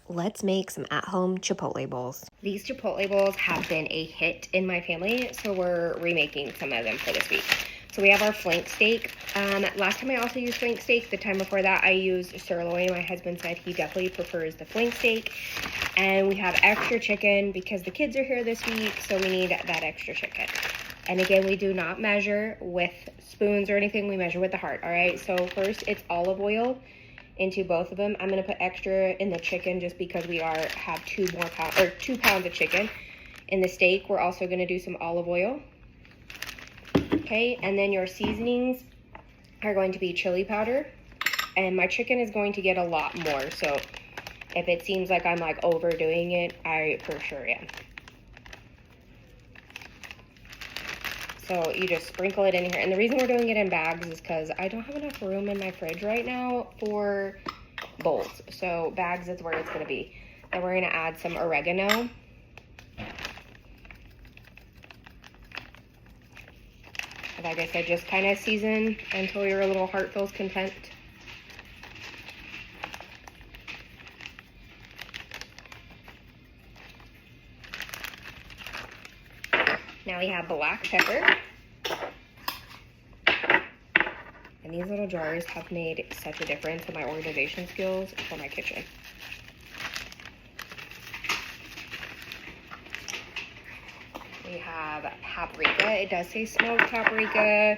let's make some at-home Chipotle bowls. These Chipotle bowls have been a hit in my family, so we're remaking some of them for this week. So we have our flank steak. Last time I also used flank steak. The time before that I used sirloin. My husband said he definitely prefers the flank steak. And we have extra chicken because the kids are here this week, so we need that extra chicken. And again, we do not measure with spoons or anything. We measure with the heart, all right? So first, it's olive oil into both of them. I'm gonna put extra in the chicken just because we have 2 pounds of chicken. In the steak, we're also gonna do some olive oil. Okay, and then your seasonings are going to be chili powder. And my chicken is going to get a lot more, so if it seems like I'm like overdoing it, I for sure am. So you just sprinkle it in here. And the reason we're doing it in bags is because I don't have enough room in my fridge right now for bowls. So bags is where it's gonna be. Then we're gonna add some oregano. Like I said, just kind of season until your little heart feels content. Now we have black pepper. And these little jars have made such a difference in my organization skills for my kitchen. We have paprika. It does say smoked paprika.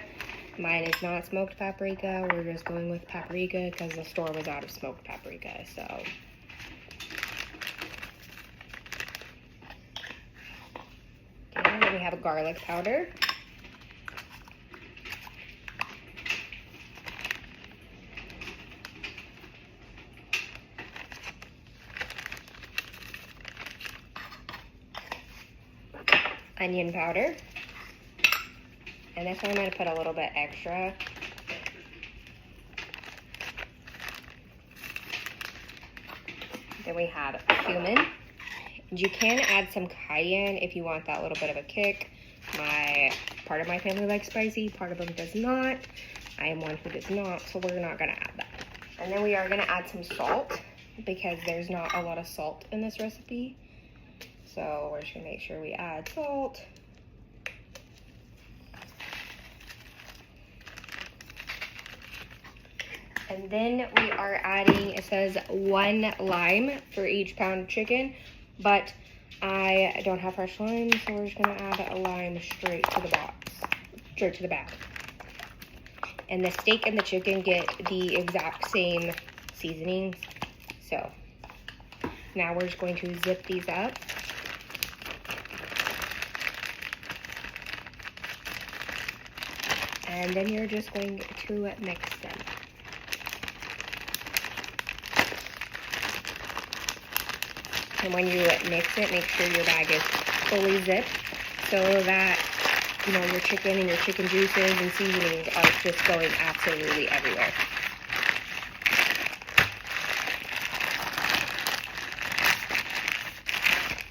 Mine is not smoked paprika. We're just going with paprika because the store was out of smoked paprika, so. Okay, then we have garlic powder. Onion powder. And this one I'm going to put a little bit extra. Then we have cumin. And you can add some cayenne if you want that little bit of a kick. Part of my family likes spicy, part of them does not. I am one who does not, so we're not going to add that. And then we are going to add some salt because there's not a lot of salt in this recipe. So we're just gonna make sure we add salt. And then we are adding, it says 1 lime for each pound of chicken, but I don't have fresh lime, so we're just gonna add a lime straight to the back. And the steak and the chicken get the exact same seasonings. So now we're just going to zip these up. And then you're just going to mix them. And when you mix it, make sure your bag is fully zipped so that, you know, your chicken and your chicken juices and seasonings are just going absolutely everywhere.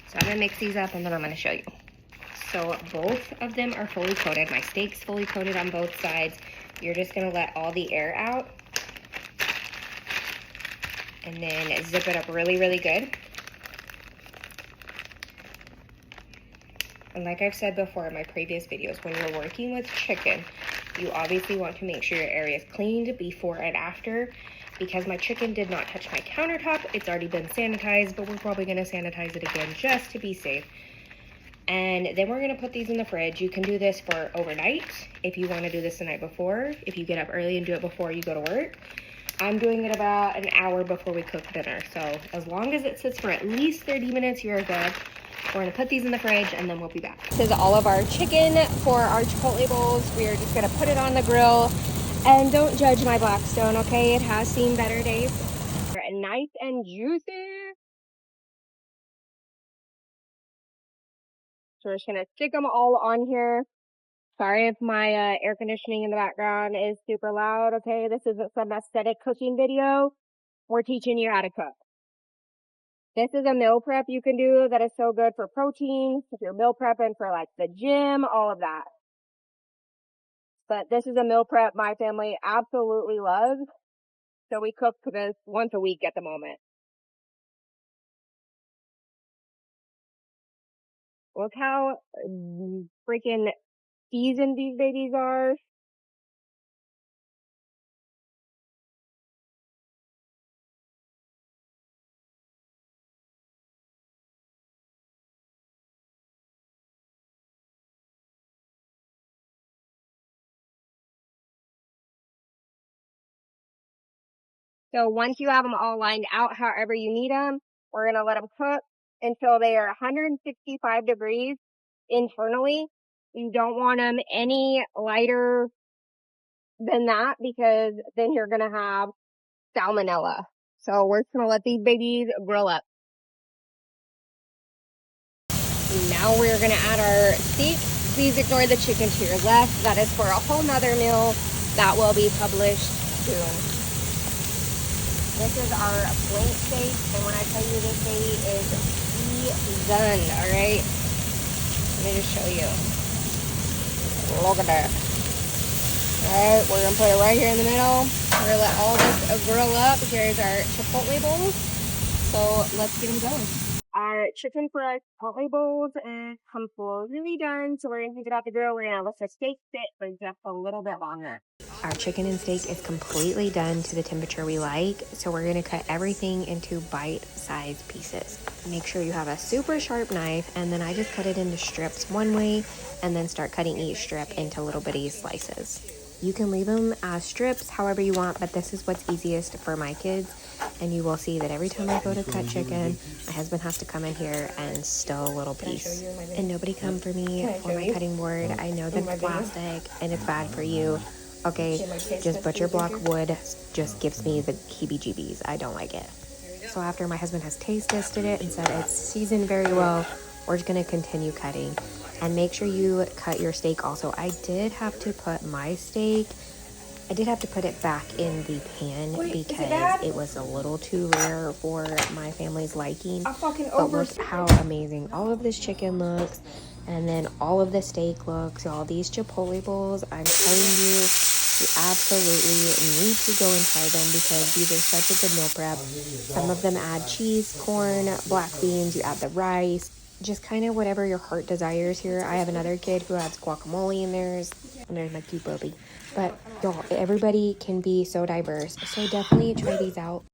So I'm gonna mix these up and then I'm gonna show you. So both of them are fully coated. My steak's fully coated on both sides. You're just gonna let all the air out and then zip it up really, really good. And like I've said before in my previous videos, when you're working with chicken, you obviously want to make sure your area is cleaned before and after. Because my chicken did not touch my countertop, it's already been sanitized, but we're probably gonna sanitize it again just to be safe. And then we're gonna put these in the fridge. You can do this for overnight if you wanna do this the night before, if you get up early and do it before you go to work. I'm doing it about an hour before we cook dinner. So as long as it sits for at least 30 minutes, you're good. We're gonna put these in the fridge and then we'll be back. This is all of our chicken for our Chipotle bowls. We are just gonna put it on the grill. And don't judge my Blackstone, okay? It has seen better days. Nice and juicy. So we're just gonna stick them all on here. Sorry if my air conditioning in the background is super loud, okay? This isn't some aesthetic cooking video. We're teaching you how to cook. This is a meal prep you can do that is so good for protein, if you're meal prepping for like the gym, all of that. But this is a meal prep my family absolutely loves. So we cook this once a week at the moment. Look how freaking seasoned these babies are. So once you have them all lined out however you need them, we're going to let them cook until they are 165 degrees internally. You don't want them any lighter than that because then you're going to have salmonella. So we're just going to let these babies grill up. Now we're going to add our steak. Please ignore the chicken to your left. That is for a whole nother meal that will be published soon. This is our flank steak, and when I tell you this baby is done, all right? Let me just show you. Look at that. All right, we're gonna put it right here in the middle. We're gonna let all this grill up. Here's our Chipotle bowls. So let's get them going. Our chicken fried Chipotle bowls is completely done. So we're gonna take it off the grill. We're gonna let the steak sit for just a little bit longer. Our chicken and steak is completely done to the temperature we like. So we're gonna cut everything into bite-sized pieces. Make sure you have a super sharp knife, and then I just cut it into strips one way and then start cutting each strip into little bitty slices. You can leave them as strips however you want, but this is what's easiest for my kids. And you will see that every time I go to cut chicken, my husband has to come in here and stow a little piece. And nobody come for me for my cutting board. I know that it's plastic and it's bad for you. Okay, just butcher block wood just gives me the heebie-jeebies. I don't like it. So after my husband has taste tested it and said it's seasoned very well, we're just gonna continue cutting. And make sure you cut your steak also. I did have to put my steak, I did have to put it back in the pan because it was a little too rare for my family's liking. But look how amazing all of this chicken looks, and then all of the steak looks. All these Chipotle bowls, I'm telling you, you absolutely need to go and try them because these are such a good meal prep. Some of them add cheese, corn, black beans, you add the rice, just kind of whatever your heart desires here. I have another kid who adds guacamole in theirs, and there's my cute puppy. But y'all, everybody can be so diverse, so definitely try these out.